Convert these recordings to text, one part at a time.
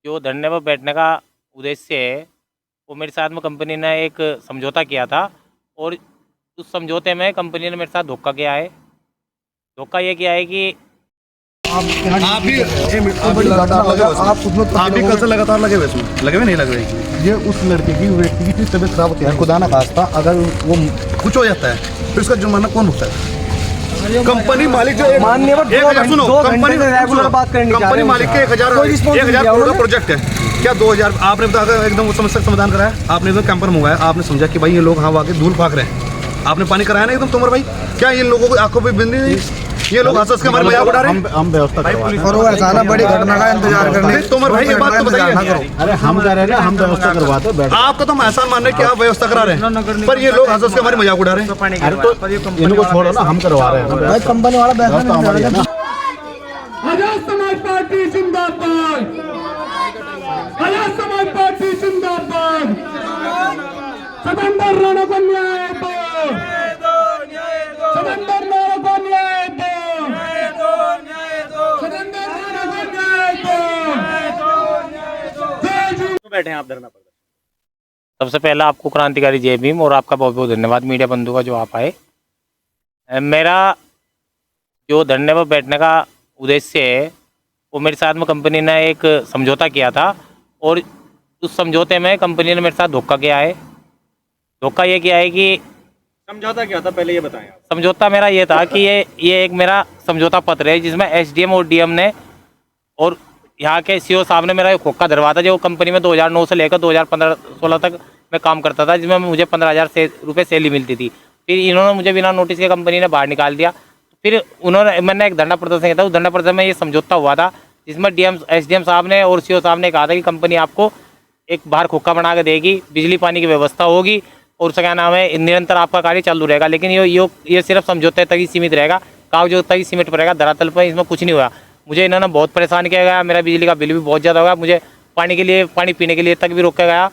जो धरने पर बैठने का उद्देश्य है वो मेरे साथ में कंपनी ने एक समझौता किया था और उस समझौते में कंपनी ने मेरे साथ धोखा किया है। धोखा ये किया है कि आप भी कल से लगातार लगे हुए इसमें, लगे हुए नहीं लगे हुए। ये उस लड़के की व्यक्ति की तबीयत खराब होती है, खुदा ना खास्ता अगर वो कुछ हो जाता है फिर उसका जुर्माना कौन होता है? कंपनी मालिक जो माननीय सुनो, कंपनी मालिक के 1000 करोड़ का प्रोजेक्ट है। क्या 2000 आपने बताया एकदम उस समस्या का समाधान कराया? आपने एकदम कैंपर मंगवाया, आपने समझा कि भाई ये लोग हाँ आके धूल फाक रहे हैं, आपने पानी कराया ना एकदम तोमर भाई? क्या इन लोगों को आंखों पे बिंदी नहीं? ये लोग हंस के हमारे मजाक उड़ा रहे हैं। हम व्यवस्था और वो ऐसा बड़ी घटना का इंतजार करने तोमर भाई ये बात तो बताइए। अरे हम कह रहे हैं ना, हम व्यवस्था करवाते हैं। आपका तो हम एहसान मान रहे हैं कि आप व्यवस्था करा रहे हैं, पर ये लोग हंस के हमारे मजाक उड़ा रहे हैं। अरे तो इनको छोड़ो ना, हम करवा रहे हैं भाई, कंपनी वाला व्यवस्था हमारी है ना। आजाद समाज पार्टी जिंदाबाद, आजाद समाज पार्टी जिंदाबाद। सतेंद्र राणा को न्याय दो, सतेंद्र राणा को न्याय दो, सतेंद्र राणा को न्याय दो। बैठे हैं आप धरना पर? सबसे पहला आपको क्रांतिकारी जय भीम और आपका बहुत बहुत धन्यवाद मीडिया बंधु का जो आप आए। मेरा जो धरने पर बैठने का उद्देश्य है वो मेरे साथ में कंपनी ने एक समझौता किया था और उस समझौते में कंपनी ने मेरे साथ धोखा किया है। धोखा ये किया है कि समझौता क्या था पहले ये बताएं आप। समझौता मेरा ये था कि ये एक मेरा समझौता पत्र है जिसमें एसडीएम और डीएम ने और यहाँ के सीओ साहब ने मेरा एक खोखा धरवा था, जो कंपनी में 2009 से लेकर 2015-16 तक मैं काम करता था, जिसमें मुझे 15,000 रुपये सैलरी मिलती थी। फिर इन्होंने मुझे बिना नोटिस के कंपनी ने बाहर निकाल दिया। फिर मैंने एक धरना प्रदर्शन किया था। उस धरना प्रदर्शन में ये समझौता हुआ था जिसमें एसडीएम साहब ने और सीओ साहब ने कहा था कि कंपनी आपको एक बाहर खोखा बना के देगी, बिजली पानी की व्यवस्था होगी और उसका क्या नाम है, निरंतर आपका कार्य चालू रहेगा। लेकिन ये सिर्फ समझौते तक ही सीमित रहेगा, कागजों तक ही सीमित रहेगा, धरातल पर इसमें कुछ नहीं हुआ। मुझे इन्होंने बहुत परेशान किया गया, मेरा बिजली का बिल भी बहुत ज़्यादा होगा, मुझे पानी पीने के लिए तक भी रोका गया।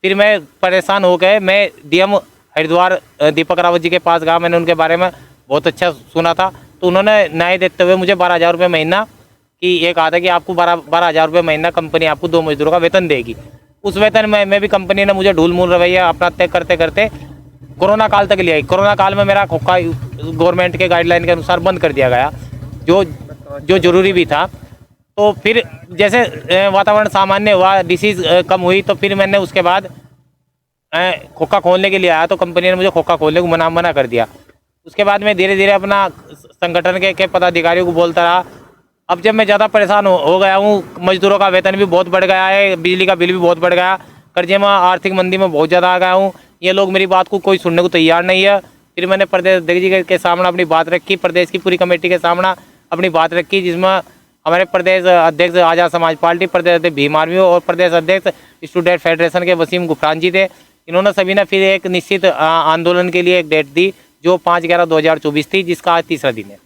फिर मैं परेशान हो गए, मैं डीएम हरिद्वार दीपक रावत जी के पास गया। मैंने उनके बारे में बहुत अच्छा सुना था, तो उन्होंने न्याय देते हुए मुझे 12,000 रुपये महीना की ये कहा था कि आपको 12,000 रुपये महीना कंपनी आपको 2 मजदूरों का वेतन देगी। उस वेतन में भी कंपनी ने मुझे ढूल मूल रवैया अपना तय करते करते कोरोना काल तक लिया। कोरोना काल में मेरा खोखा गवर्नमेंट के गाइडलाइन के अनुसार बंद कर दिया गया, जो जरूरी भी था। तो फिर जैसे वातावरण सामान्य हुआ, डिसीज़ कम हुई, तो फिर मैंने उसके बाद खोखा खोलने के लिए आया, तो कंपनी ने मुझे खोखा खोलने को मना कर दिया। उसके बाद मैं धीरे धीरे अपना संगठन के पदाधिकारियों को बोलता रहा। अब जब मैं ज़्यादा परेशान हो गया हूँ, मजदूरों का वेतन भी बहुत बढ़ गया है, बिजली का बिल भी बहुत बढ़ गया, कर्जे में आर्थिक मंदी में बहुत ज़्यादा आ गया हूँ, ये लोग मेरी बात को कोई सुनने को तैयार नहीं है। फिर मैंने प्रदेश अध्यक्ष जी के सामने अपनी बात रखी, प्रदेश की पूरी कमेटी के सामने अपनी बात रखी, जिसमें हमारे प्रदेश अध्यक्ष आज़ाद समाज पार्टी, प्रदेश अध्यक्ष भीम आर्मी और प्रदेश अध्यक्ष स्टूडेंट फेडरेशन के वसीम गुफरान जी थे। इन्होंने सभी ने फिर एक निश्चित आंदोलन के लिए एक डेट दी, जो 5/11/2024 थी, जिसका आज 3रा दिन है।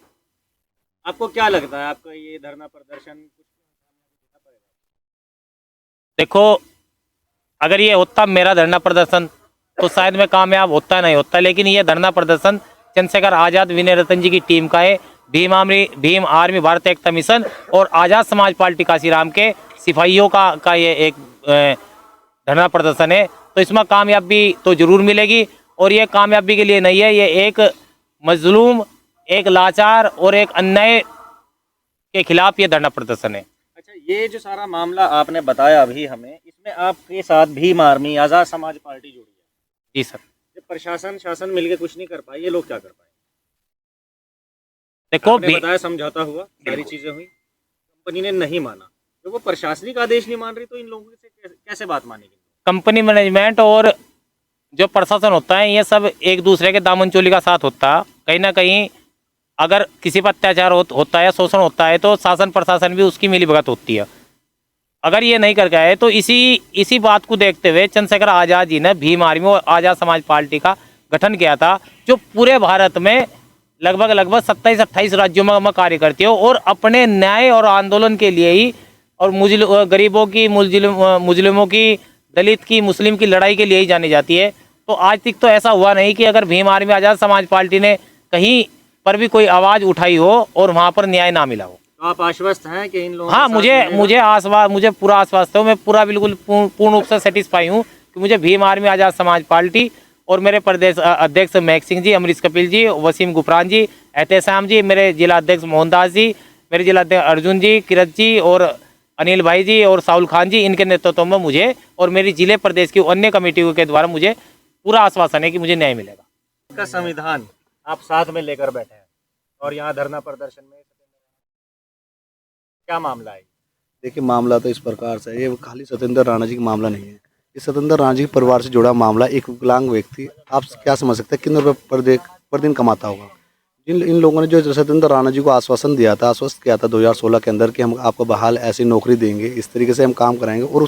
आपको क्या लगता है आपका ये धरना प्रदर्शन देखो, अगर ये होता मेरा धरना प्रदर्शन तो शायद मैं कामयाब होता नहीं होता, लेकिन ये धरना प्रदर्शन चंद्रशेखर आज़ाद, विनय रतन जी की टीम का है, भीम आर्मी भारत एकता मिशन और आज़ाद समाज पार्टी काशीराम के सिपाहियों का ये एक धरना प्रदर्शन है। तो इसमें कामयाबी तो जरूर मिलेगी, और ये कामयाबी के लिए नहीं है, ये एक मजलूम, एक लाचार और एक अन्याय के खिलाफ ये धरना प्रदर्शन है। अच्छा, ये जो सारा मामला आपने बताया अभी हमें, इसमें आपके साथ भीम आर्मी, आज़ाद समाज पार्टी जुड़ी है। जी सर। जब प्रशासन शासन मिलकर कुछ नहीं कर पाए, ये लोग क्या कर पाए? देखो, आपने बताया समझौता हुआ, सारी चीजें हुई, कंपनी ने नहीं माना, तो वो प्रशासनिक आदेश नहीं मान रही, तो इन लोगों से कैसे बात मानेगी? कंपनी मैनेजमेंट और जो प्रशासन होता है, ये सब एक दूसरे के दामन चोली का साथ होता है। कहीं ना कहीं अगर किसी पर अत्याचार होता है या शोषण होता है, तो शासन प्रशासन भी उसकी मिलीभगत होती है। अगर ये नहीं कर गए, तो इसी बात को देखते हुए चंद्रशेखर आज़ाद जी ने भीम आर्मी और आज़ाद समाज पार्टी का गठन किया था, जो पूरे भारत में लगभग 27-28 राज्यों में कार्य करती है और अपने न्याय और आंदोलन के लिए ही, और गरीबों की, मुस्लिमों की, दलित की, मुस्लिम की लड़ाई के लिए ही जानी जाती है। तो आज तक तो ऐसा हुआ नहीं कि अगर भीम आर्मी आज़ाद समाज पार्टी ने कहीं पर भी कोई आवाज़ उठाई हो और वहाँ पर न्याय ना मिला हो। तो आप आश्वस्त हैं कि इन लोगों हाँ, के साथ मिलेगा? मुझे पूरा आश्वस्त है, मैं पूरा बिल्कुल पूर्ण रूप से सेटिस्फाई हूँ कि मुझे भीम आर्मी आज़ाद समाज पार्टी और मेरे प्रदेश अध्यक्ष महक सिंह जी, अमरीश कपिल जी, वसीम गुफरान जी, एहतेशाम जी, मेरे जिला अध्यक्ष मोहनदास जी, मेरे जिला अध्यक्ष अर्जुन जी, किरत जी और अनिल भाई जी और साउल खान जी, इनके नेतृत्व में मुझे और मेरी जिले प्रदेश की अन्य कमेटियों के द्वारा मुझे पूरा आश्वासन है कि मुझे न्याय मिलेगा। का संविधान आप साथ में लेकर बैठे हैं और यहाँ धरना प्रदर्शन में क्या मामला है? देखिए, मामला तो इस प्रकार से है, ये खाली सत्येंद्र राणा जी का मामला नहीं है। ये सत्येंद्र राणा जी के परिवार से जुड़ा मामला। एक विकलांग व्यक्ति, आप क्या समझ सकते हैं कितने रुपये पर दिन कमाता होगा। इन लोगों ने जो सत्येंद्र राणा जी को आश्वासन दिया था, आश्वस्त किया था 2016 के अंदर कि हम आपको बहाल ऐसी नौकरी देंगे, इस तरीके से हम काम कराएंगे, और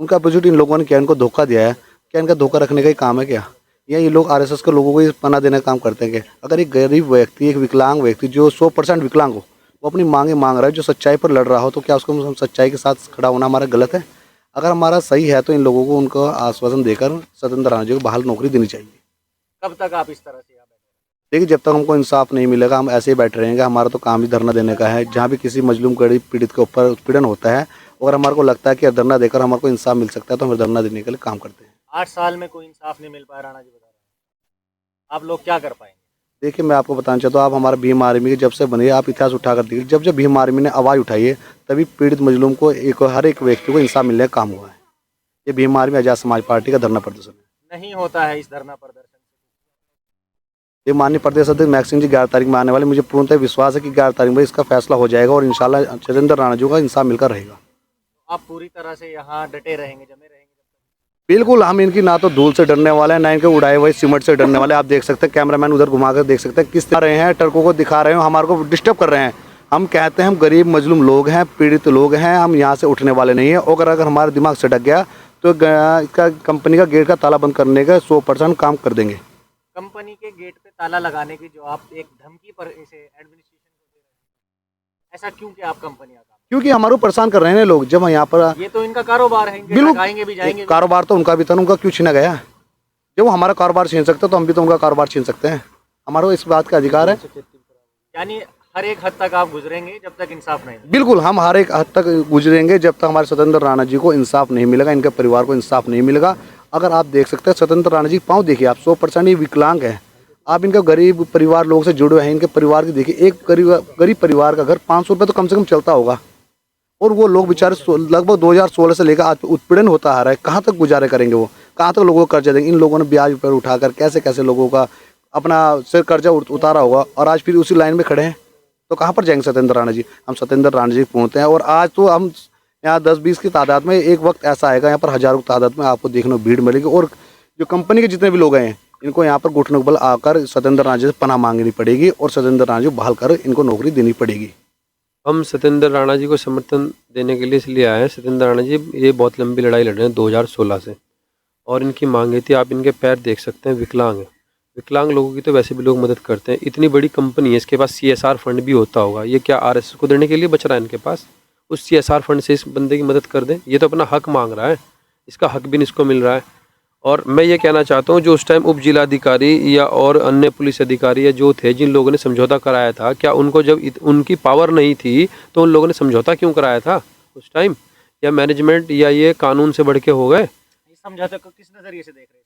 उनका अपोजिट इन लोगों ने क्या इनको धोखा दिया है। क्या इनका धोखा रखने का ही काम है क्या? या ये लोग आरएसएस के लोगों को पनाह देने का काम करते हैं क्या? अगर एक गरीब व्यक्ति, एक विकलांग व्यक्ति जो 100% विकलांग हो, वो अपनी मांगे मांग रहा है, जो सच्चाई पर लड़ रहा हो, तो क्या उसको हम सच्चाई के साथ खड़ा होना हमारा गलत है? अगर हमारा सही है तो इन लोगों को उनको आश्वासन देकर सत्येंद्र राणा जी को बहाल नौकरी देनी चाहिए। कब तक आप इस तरह से यहाँ बैठे? देखिए, जब तक हमको इंसाफ नहीं मिलेगा हम ऐसे ही बैठे रहेंगे। हमारा तो काम ही धरना देने का है। जहाँ भी किसी मजलूम गरीब पीड़ित के ऊपर उत्पीड़न होता है, अगर हमारे को लगता है कि धरना देकर हमारे को इंसाफ मिल सकता है, तो हम धरना देने के लिए काम करते हैं। 8 साल में कोई इंसाफ नहीं मिल पाया, राणा जी बता रहे हैं, आप लोग क्या कर पाएंगे? देखिए, मैं आपको बताना चाहता हूँ, आप हमारा भीम आर्मी के जब से बने, आप इतिहास उठा कर देखिए, जब भीम आर्मी ने आवाज़ उठाई है, तभी पीड़ित मजलूम को हर एक व्यक्ति को इंसाफ मिलने का काम हुआ है। ये भीम आर्मी आज़ाद समाज पार्टी का धरना प्रदर्शन है। नहीं होता है इस धरना प्रदर्शन? ये माननीय प्रदेश अध्यक्ष महक सिंह जी 11 तारीख में आने वाले, मुझे पूर्णतः विश्वास है कि 11 तारीख में इसका फैसला हो जाएगा और इंशाल्लाह सत्येंद्र राणा जी का इंसाफ मिलकर रहेगा। आप पूरी तरह से यहाँ डटे रहेंगे, जमे रहेंगे? बिल्कुल, हम इनकी ना तो धूल से डरने वाले हैं, ना इनके उड़ाए हुए सीमेंट से डरने वाले। आप देख सकते हैं, कैमरामैन उधर घुमा कर देख सकते हैं किस तरह रहे हैं, ट्रकों को दिखा रहे हैं, हमारे को डिस्टर्ब कर रहे हैं। हम कहते हैं हम गरीब मजलूम लोग हैं, पीड़ित लोग हैं, हम यहाँ से उठने वाले नहीं हैं। और अगर हमारे दिमाग से डक गया तो इसका कंपनी का गेट का ताला बंद करने का 100% काम कर देंगे। कंपनी के गेट पे ताला लगाने की जो आप एक धमकी पर इसे एडमिनिस्ट्रेशन को दे रहे हैं, ऐसा क्यों कि आप कंपनी का? क्योंकि हमारे को परेशान कर रहे हैं लोग। जब यहाँ पर ये तो इनका कारोबार है, इनके बिल्कुल आएंगे भी जाएंगे। कारोबार तो उनका भी था, उनका क्यों छीना गया? जब वो हमारा कारोबार छीन सकते तो हम भी तो उनका कारोबार छीन सकते हैं। हमारे को इस बात का अधिकार है। यानी हर एक हद तक आप गुजरेंगे जब तक इंसाफ नहीं मिलेगा? बिल्कुल, हम हर एक हद तक गुजरेंगे जब तक हमारे सत्येंद्र राणा जी को इंसाफ नहीं मिलेगा, इनके परिवार को इंसाफ नहीं मिलेगा। अगर आप देख सकते हैं सत्येंद्र राणा जी पाँव देखिए आप, 100% ही विकलांग है। आप इनका गरीब परिवार लोगों से जुड़े हुए हैं, इनके परिवार की देखिए, एक गरीब परिवार का घर 500 रुपये तो कम से कम चलता होगा, और वो लोग बेचारे लगभग 2016 से लेकर आज उत्पीड़न होता आ रहा है। कहाँ तक गुजारे करेंगे वो? कहाँ तक लोगों को कर्जा देंगे? इन लोगों ने ब्याज पर उठाकर कैसे कैसे लोगों का अपना सिर कर्जा उतारा होगा, और आज फिर उसी लाइन में खड़े हैं, तो कहाँ पर जाएंगे सत्येंद्र राणा जी? हम सत्येंद्र राणा जी पहुँचते हैं, और आज तो हम यहाँ 10-20 की तादाद में, एक वक्त ऐसा आएगा यहाँ पर हज़ारों की तादाद में आपको देखने को भीड़ मिलेगी। और जो कंपनी के जितने भी लोग हैं, इनको यहाँ पर घुटनों के बल आकर सत्येंद्र राणा जी से पनाह मांगनी पड़ेगी, और सत्येंद्र राणा जी को बहाल कर इनको नौकरी देनी पड़ेगी। हम सत्येंद्र राणा जी को समर्थन देने के लिए इसलिए आए हैं। सत्येंद्र राणा जी ये बहुत लंबी लड़ाई लड़ रहे हैं 2016 से, और इनकी मांगे थी, आप इनके पैर देख सकते हैं, विकलांग है। विकलांग लोगों की तो वैसे भी लोग मदद करते हैं। इतनी बड़ी कंपनी है, इसके पास CSR फंड भी होता होगा। ये क्या RSS को देने के लिए बच रहा है इनके पास? उस CSR फंड से इस बंदे की मदद कर दें। ये तो अपना हक मांग रहा है, इसका हक भी इसको मिल रहा है। और मैं ये कहना चाहता हूँ, जो उस टाइम उप जिलाधिकारी या और अन्य पुलिस अधिकारी या जो थे, जिन लोगों ने समझौता कराया था, क्या उनको जब उनकी पावर नहीं थी तो उन लोगों ने समझौता क्यों कराया था उस टाइम? या मैनेजमेंट या ये कानून से बढ़ के हो गए? समझौते को किस नजरिए से देख रहे हैं?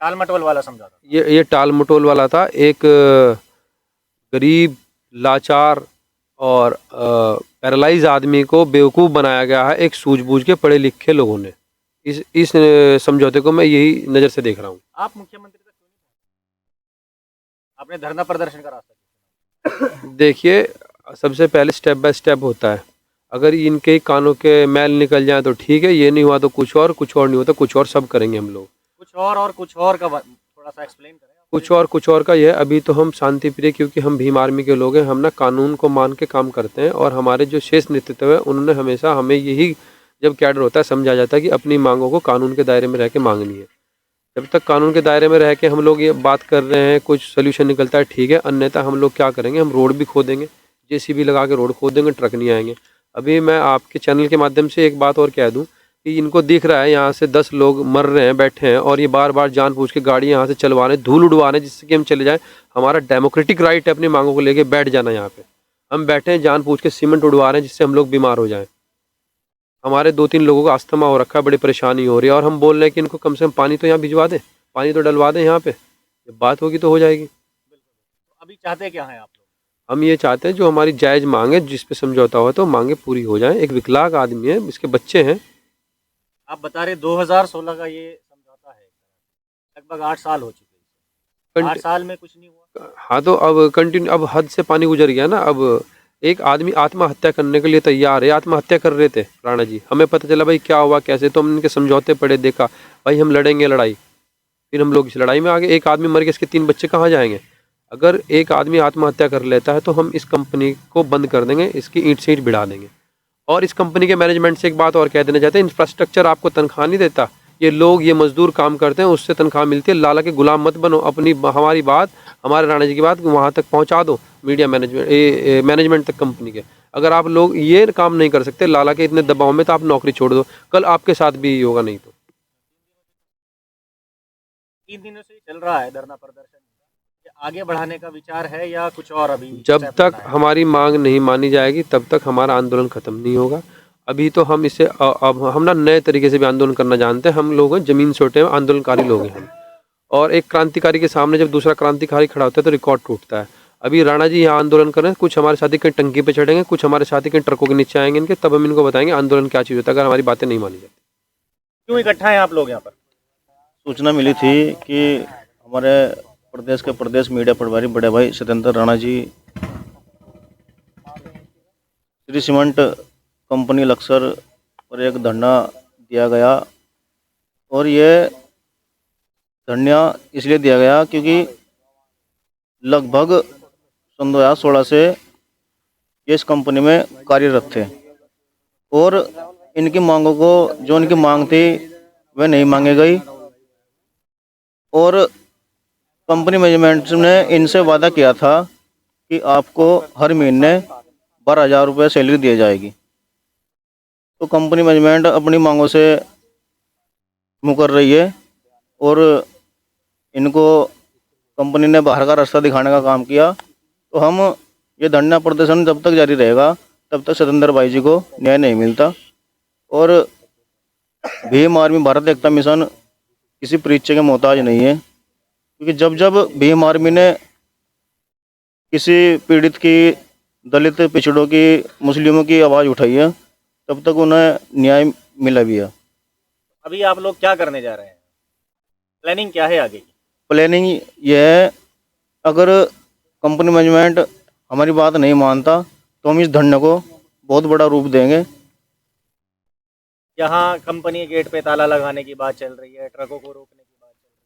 टाल मटोल वाला समझौता? ये टाल मटोल वाला था। एक गरीब, लाचार और पैरालाइज आदमी को बेवकूफ़ बनाया गया है एक सूझबूझ के पढ़े लिखे लोगों ने। इस समझौते को मैं यही नज़र से देख रहा हूँ। आप मुख्यमंत्री तक क्यों नहीं पहुंचे? आपने धरना प्रदर्शन का रास्ता? देखिए, सबसे पहले स्टेप बाय स्टेप होता है। अगर इनके कानों के मैल निकल जाए तो ठीक है, ये नहीं हुआ तो कुछ और नहीं हुआ तो कुछ और, सब करेंगे हम लोग। कुछ और का थोड़ा सा एक्सप्लेन करें। कुछ और का ये, अभी तो हम शांति प्रिय, क्योंकि हम भीम आर्मी के लोग हैं, हम ना कानून को मान के काम करते हैं। और हमारे जो शेष नेतृत्व है, उन्होंने हमेशा हमें यही, जब कैडर होता है, समझा जाता है कि अपनी मांगों को कानून के दायरे में रह के मांगनी है। जब तक कानून के दायरे में रह के हम लोग ये बात कर रहे हैं, कुछ सोल्यूशन निकलता है, ठीक है। अन्यथा हम लोग क्या करेंगे, हम रोड भी खोदेंगे, JCB लगा के रोड खोदेंगे, ट्रक नहीं आएंगे। अभी मैं आपके चैनल के माध्यम से एक बात और कह दूं कि इनको दिख रहा है यहाँ से 10 लोग मर रहे हैं, बैठे हैं, और ये बार बार जानबूझ के गाड़ी यहाँ से चलवा रहे, धूल उड़वा रहे, जिससे कि हम चले जाएं। हमारा डेमोक्रेटिक राइट है अपनी मांगों को लेके बैठ जाना यहाँ पे। हम बैठे हैं जान पूछ के सीमेंट उड़वा रहे हैं जिससे हम लोग बीमार हो जाएं। हमारे 2-3 लोगों को अस्थमा हो रखा है, बड़ी परेशानी हो रही है, और हम बोल रहे हैं कि इनको कम से कम पानी तो यहाँ भिजवा दें, पानी तो डलवा दें यहाँ पे। जब बात होगी तो हो जाएगी। अभी चाहते क्या हैं आप लोग? हम ये चाहते हैं जो हमारी जायज़ मांग है, जिस पे समझौता हुआ तो मांगे पूरी हो जाएं। एक विकलांग आदमी है, इसके बच्चे हैं। आप बता रहे 2016 का ये समझौता है, लगभग 8 साल हो चुके हैं। 8 साल में कुछ नहीं हुआ। हाँ तो अब कंटिन्यू, अब हद से पानी गुजर गया ना। अब एक आदमी आत्महत्या करने के लिए तैयार है, आत्महत्या कर रहे थे राणा जी। हमें पता चला भाई क्या हुआ कैसे, तो हमने इनके समझौते पढ़े, देखा भाई हम लड़ेंगे लड़ाई, फिर हम लोग इस लड़ाई में आगे। एक आदमी मर गया, इसके 3 बच्चे कहाँ जाएंगे? अगर एक आदमी आत्महत्या कर लेता है तो हम इस कंपनी को बंद कर देंगे, इसकी ईंट से ईंट भिड़ा देंगे। और इस कंपनी के मैनेजमेंट से एक बात और कह देना चाहते हैं, इंफ्रास्ट्रक्चर आपको तनख्वाह नहीं देता, ये लोग ये मजदूर काम करते हैं, उससे तनख्वाह मिलती है। लाला के गुलाम मत बनो, अपनी हमारी बात, हमारे राणा जी की बात वहाँ तक पहुँचा दो, मीडिया मैनेजमेंट तक कंपनी के। अगर आप लोग ये काम नहीं कर सकते लाला के इतने दबाव में, तो आप नौकरी छोड़ दो, कल आपके साथ भी होगा। नहीं तो 3 दिनों से चल रहा है धरना प्रदर्शन, आगे बढ़ाने का विचार है या कुछ और? अभी जब तक हमारी मांग नहीं मानी जाएगी तब तक हमारा आंदोलन खत्म नहीं होगा। अभी तो हम इसे अब हम ना नए तरीके से भी आंदोलन करना जानते हैं। हम लोग जमीन सोटे में आंदोलनकारी लोग हैं हम, और एक क्रांतिकारी के सामने जब दूसरा क्रांतिकारी खड़ा होता है तो रिकॉर्ड टूटता है। अभी राणा जी यहाँ आंदोलन कर रहे हैं, कुछ हमारे साथी कहीं टंकी पे चढ़ेंगे, कुछ हमारे साथी कहीं ट्रकों के नीचे आएंगे इनके, तब हम इनको बताएंगे आंदोलन क्या चीज़ होता है अगर हमारी बातें नहीं मानी जाती। क्यों इकट्ठा हैं आप लोग यहाँ पर? सूचना मिली थी कि हमारे प्रदेश के प्रदेश मीडिया प्रभारी बड़े भाई सत्येंद्र राणा जी श्री सीमेंट कंपनी लक्सर पर एक धरना दिया गया, और ये धरना इसलिए दिया गया क्योंकि लगभग सन 2016 से ये इस कंपनी में कार्यरत थे, और इनकी मांगों को, जो इनकी मांग थी वह नहीं मांगी गई, और कंपनी मैनेजमेंट ने इनसे वादा किया था कि आपको हर महीने 12,000 रुपये सैलरी दी जाएगी। तो कंपनी मैनेजमेंट अपनी मांगों से मुकर रही है, और इनको कंपनी ने बाहर का रास्ता दिखाने का काम किया। तो हम ये धरना प्रदर्शन जब तक जारी रहेगा तब तक सत्येंद्र भाई जी को न्याय नहीं मिलता। और भीम आर्मी भारत एकता मिशन किसी परिचय के मोहताज नहीं है, क्योंकि जब जब भीम आर्मी ने किसी पीड़ित की, दलित, पिछड़ों की, मुस्लिमों की आवाज़ उठाई है, तब तक उन्हें न्याय मिला भी है। अभी आप लोग क्या करने जा रहे हैं? प्लानिंग क्या है आगे की? प्लानिंग यह है, अगर कंपनी मैनेजमेंट हमारी बात नहीं मानता तो हम इस धरने को बहुत बड़ा रूप देंगे। यहाँ कंपनी के गेट पे ताला लगाने की बात चल रही है, ट्रकों को रोकने की बात चल रही है।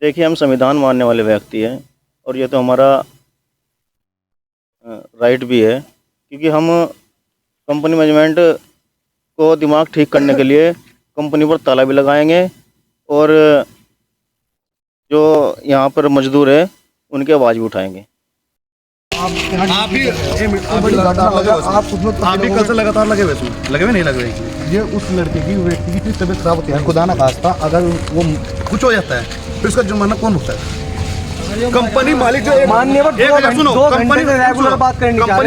देखिए, हम संविधान मानने वाले व्यक्ति हैं, और ये तो हमारा राइट भी है, क्योंकि हम कंपनी मैनेजमेंट को दिमाग ठीक करने के लिए कंपनी पर ताला भी लगाएंगे, और जो यहाँ पर मजदूर है उनकी आवाज़ भी उठाएंगे। आप भी कल से लगातार लगे हुए इसमें, लगे हुए नहीं लगे हुए? ये उस लड़के की, व्यक्ति की तबीयत खराब होती है, खुदा ना खास्ता अगर वो कुछ हो जाता है फिर उसका जुर्माना कौन होता है? कंपनी मालिक जो माननीय सुनो, कंपनी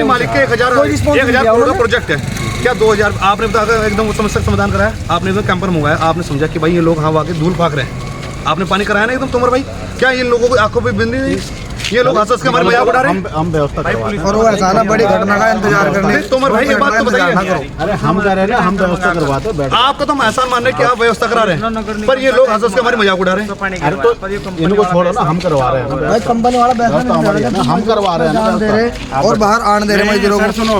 मालिक के 1,000 करोड़ का प्रोजेक्ट है। क्या 2,000 आपने बताया एकदम समस्या का समाधान कराया? आपने एकदम कैंपर मंगवाया, आपने समझा कि भाई ये लोग हाँ आके धूल फाक रहे हैं, आपने पानी कराया ना एकदम तोमर भाई? क्या इन लोगों को आंखों पे बिंदी नहीं? ये लोग हंस के हमारे मजाक उड़ा रहे हैं। हम व्यवस्था और वो ऐसा ना बड़ी घटना का इंतजार करने। तोमर भाई ये बात तो बताइए। अरे हम कह रहे हैं ना, हम व्यवस्था करवाते हैं। आपका तो हम एहसान मान रहे हैं कि आप व्यवस्था करा रहे हैं, पर ये लोग हंस के हमारे मजाक उड़ा रहे हैं। अरे तो इनको छोड़ो ना, हम करवा रहे हैं भाई, कंपनी वाला व्यवस्था हमारी है ना, हम करवा रहे हैं और बाहर आने दे रहे मजदूरों को। सुनो,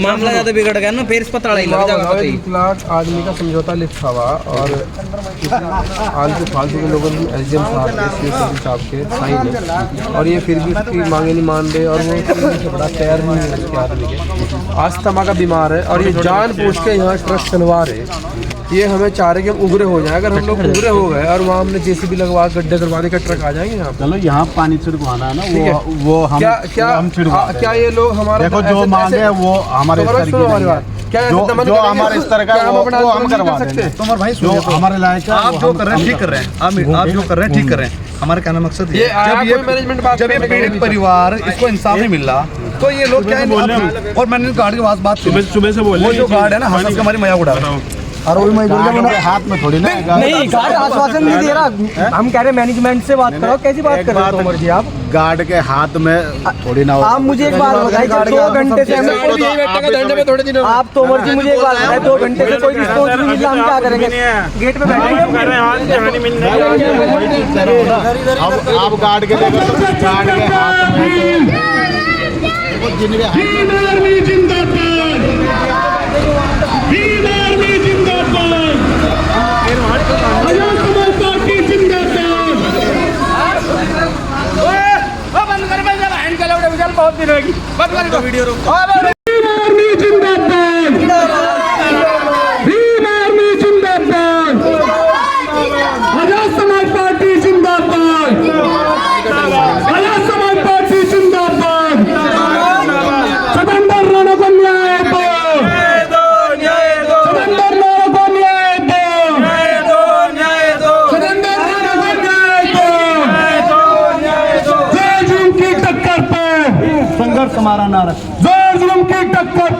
मामला ज्यादा बिगड़ गया ना, फिर इस पर ताला लग जाएगा। आदमी का समझौता लिखा हुआ, और फालतू के लोगों की एसडीएम साहब के साइन है, और ये फिर भी उसकी मांगे नहीं मान रहे, और वो बड़ा तैयार नहीं है उसके आदमी के। अस्थमा का बीमार है, और ये जान पूछ के यहाँ ट्रक चलवा रहे। ये हमें चाह रहे कि हम उगरे हो जाएं। अगर हम लोग उगरे हो गए और वहाँ हमने जेसीबी लगवा गड्ढे करवाने का, ट्रक आ जाएंगे यहाँ। चलो यहाँ पानी छिड़कवाना है ना, वो हम क्या ये लोग हमारा देखो जो मांगे वो हमारे जो हमारे इस तरह का वो हम करवा देंगे। तो हमारे भाई सुनिए, हमारे लायक आप जो कर रहे हैं ठीक कर रहे हैं, आप जो कर रहे हैं ठीक कर रहे हैं। हमारा कहना मकसद ये जब ये पीड़ित परिवार इसको इंसाफ नहीं मिल रहा तो ये लोग क्या है। और मैंने गार्ड की बात सुबह से बोले, वो जो गार्ड है ना हंस के हमारी मजाक उड़ा रहा है। और वही मैं हाथ में थोड़ी ना नहीं, गार्ड आश्वासन नहीं दे रहा। हम कह रहे मैनेजमेंट से बात करो। कैसी बात कर रहे हो तोमर जी आप? गार्ड के हाथ में थोड़ी ना। आप मुझे एक बात बताइए, 2 घंटे से हमें आप तोमर जी मुझे एक बात बताइए, 2 घंटे से कोई रिस्पॉन्स नहीं मिल रहा, हम क्या करेंगे? गेट पे बैठे आप गार्ड के गार्ड के हाथ में बहुत दिन होगी वीडियो रोको। हमारा नारा जोर जुल्म की टक्कर